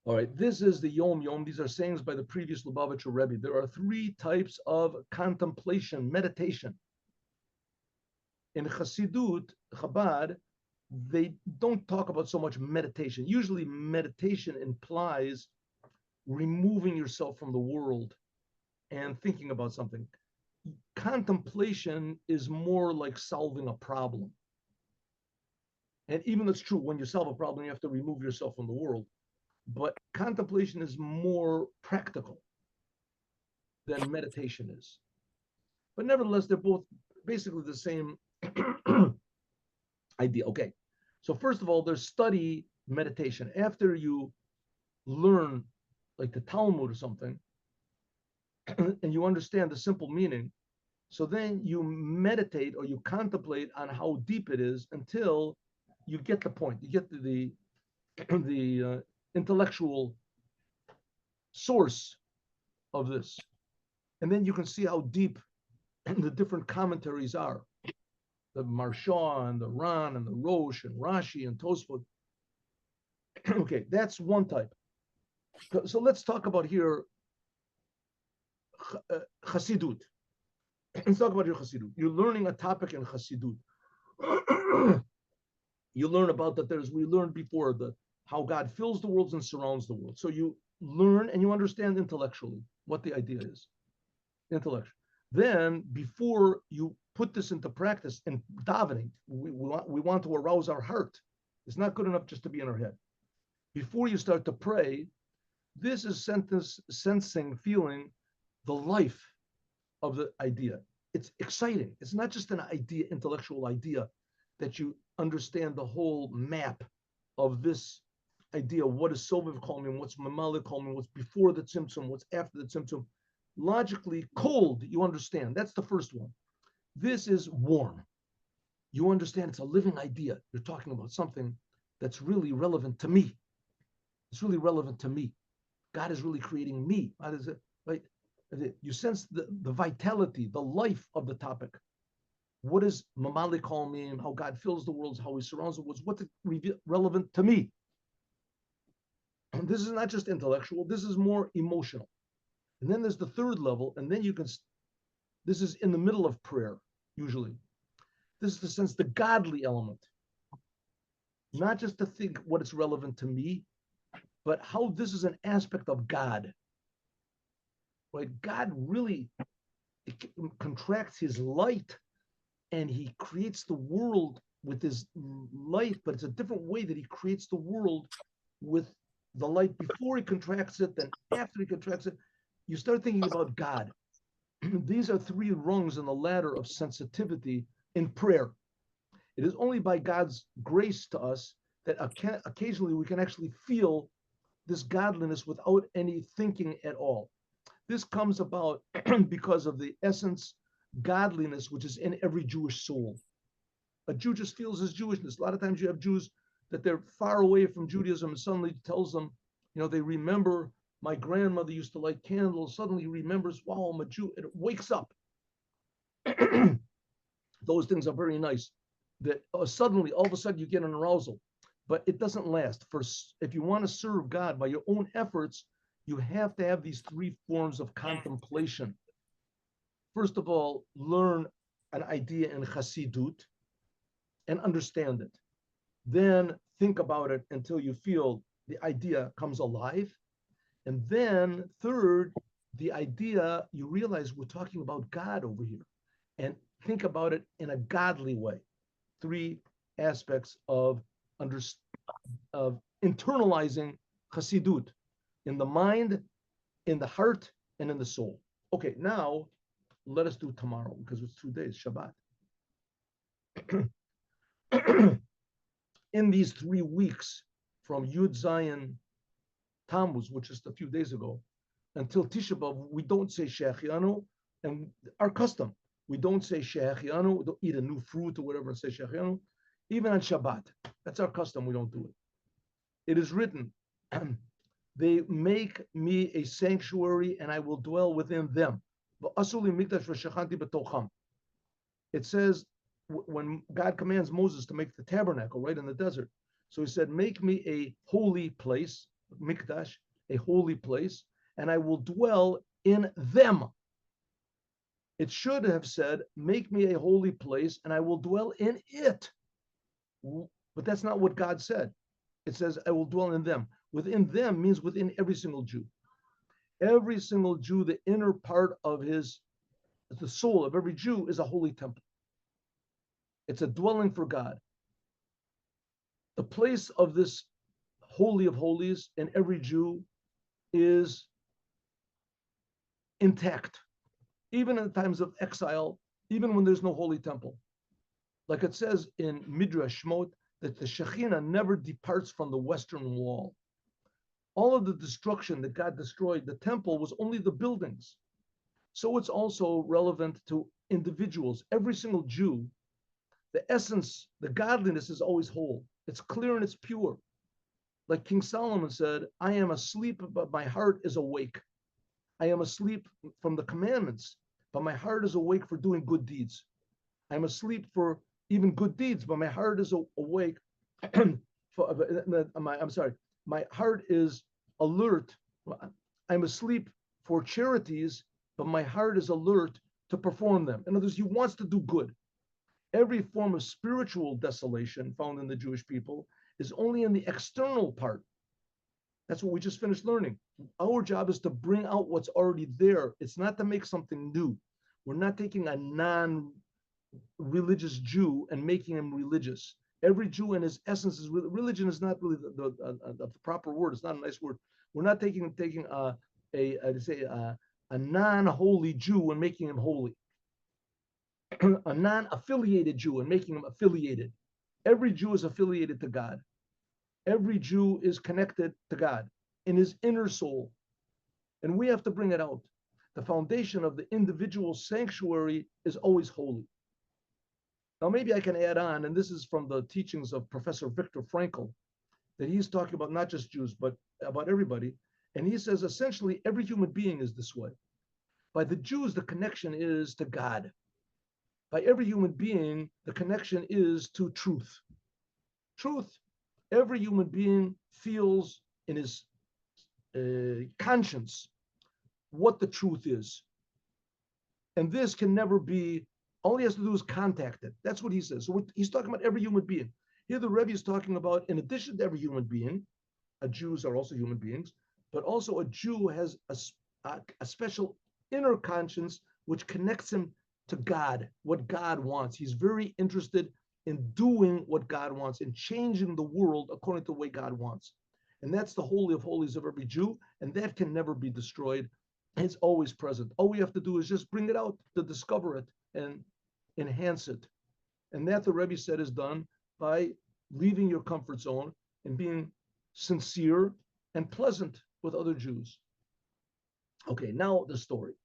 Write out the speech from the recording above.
All right, this is the Yom. These are sayings by the previous Lubavitcher Rebbe. There are three types of contemplation, meditation. In Chassidut, Chabad, they don't talk about so much meditation. Usually, meditation implies removing yourself from the world and thinking about something. Contemplation is more like solving a problem. And even that's true, when you solve a problem, you have to remove yourself from the world. But contemplation is more practical than meditation is. But nevertheless, they're both basically the same idea. Okay. So first of all, there's study meditation. After you learn like the Talmud or something, and you understand the simple meaning, so then you meditate or you contemplate on how deep it is until you get the point. You get the intellectual source of this, and then you can see how deep the different commentaries are. The Marsha and the Ran and the Rosh and Rashi and Tosfot. Okay, that's one type. So let's talk about here Chassidut. Let's talk about your Chassidut. You're learning a topic in Chassidut. You learn about that. We learned before how God fills the worlds and surrounds the world. So you learn and you understand intellectually what the idea is. Intellectual. Then, before you put this into practice in davening, we want to arouse our heart. It's not good enough just to be in our head. Before you start to pray, this is sensing, feeling the life of the idea. It's exciting. It's not just an idea, intellectual idea, that you understand the whole map of this idea. What is Soviv Kolmim? What's Mamalik Kolmim? What's before the Tzimtzum? What's after the Tzimtzum? Logically, cold, you understand. That's the first one. This is warm. You understand it's a living idea. You're talking about something that's really relevant to me. It's really relevant to me. God is really creating me. How does it, right? You sense the vitality, the life of the topic. What is Mamali call me? How God fills the worlds, how he surrounds the worlds, what's relevant to me? And this is not just intellectual, this is more emotional. And then there's the third level, and then you can, this is in the middle of prayer, usually. This is the sense, the godly element. Not just to think what is relevant to me, but how this is an aspect of God. Right? God really contracts his light and he creates the world with his light, but it's a different way that he creates the world with the light before he contracts it, then after he contracts it. You start thinking about God. These are three rungs in the ladder of sensitivity in prayer. It is only by God's grace to us that occasionally we can actually feel this godliness without any thinking at all. This comes about because of the essence godliness which is in every Jewish soul. A Jew just feels his Jewishness. A lot of times you have Jews that they're far away from Judaism and suddenly tells them, they remember my grandmother used to light candles. Suddenly he remembers, wow, I'm a Jew. It wakes up. Those things are very nice. That suddenly, all of a sudden, you get an arousal, but it doesn't last. If you want to serve God by your own efforts, you have to have these three forms of contemplation. First of all, learn an idea in Chassidut and understand it. Then think about it until you feel the idea comes alive. And then third, the idea, you realize we're talking about God over here, and think about it in a godly way. Three aspects of internalizing Chassidut in the mind, in the heart, and in the soul. Okay, now let us do tomorrow because it's 2 days, Shabbat. In these 3 weeks from Yud Zayin Tammuz, which is a few days ago, until Tisha B'Av, we don't say Shechianu, and our custom, we don't say Shechianu, we don't eat a new fruit or whatever and say Shechianu, even on Shabbat. That's our custom, we don't do it. It is written, they make me a sanctuary and I will dwell within them. It says, when God commands Moses to make the tabernacle right in the desert, so he said, make me a holy place, mikdash, a holy place, and I will dwell in them. It should have said, make me a holy place, and I will dwell in it. But that's not what God said. It says, I will dwell in them. Within them means within every single Jew. Every single Jew, the inner part of the soul of every Jew is a holy temple. It's a dwelling for God. The place of this Holy of Holies in every Jew is intact, even in times of exile, even when there's no holy temple. Like it says in Midrash Shmot, that the Shekhinah never departs from the western wall. All of the destruction that God destroyed, the temple was only the buildings. So it's also relevant to individuals. Every single Jew, the essence, the godliness is always whole. It's clear and it's pure. Like King Solomon said, I am asleep, but my heart is awake. I am asleep from the commandments, but my heart is awake for doing good deeds. I'm asleep for even good deeds, but my heart is awake. My heart is alert. I'm asleep for charities, but my heart is alert to perform them. In other words, he wants to do good. Every form of spiritual desolation found in the Jewish people is only in the external part. That's what we just finished learning. Our job is to bring out what's already there. It's not to make something new. We're not taking a non-religious Jew and making him religious. Every Jew in his essence is religion is not really the proper word. It's not a nice word. We're not taking a non-holy Jew and making him holy. A non-affiliated Jew and making him affiliated. Every Jew is affiliated to God. Every Jew is connected to God in his inner soul. And we have to bring it out. The foundation of the individual sanctuary is always holy. Now, maybe I can add on, and this is from the teachings of Professor Viktor Frankl, that he's talking about not just Jews, but about everybody. And he says, essentially, every human being is this way. By the Jews, the connection is to God. By every human being, the connection is to truth. Truth. Every human being feels in his conscience what the truth is. And this can never be, all he has to do is contact it. That's what he says. So he's talking about every human being. Here the Rebbe is talking about, in addition to every human being, Jews are also human beings, but also a Jew has a special inner conscience which connects him to God, what God wants. He's very interested in doing what God wants, in changing the world according to the way God wants. And that's the Holy of Holies of every Jew, and that can never be destroyed. It's always present. All we have to do is just bring it out, to discover it and enhance it. And that, the Rebbe said, is done by leaving your comfort zone and being sincere and pleasant with other Jews. Okay, now the story.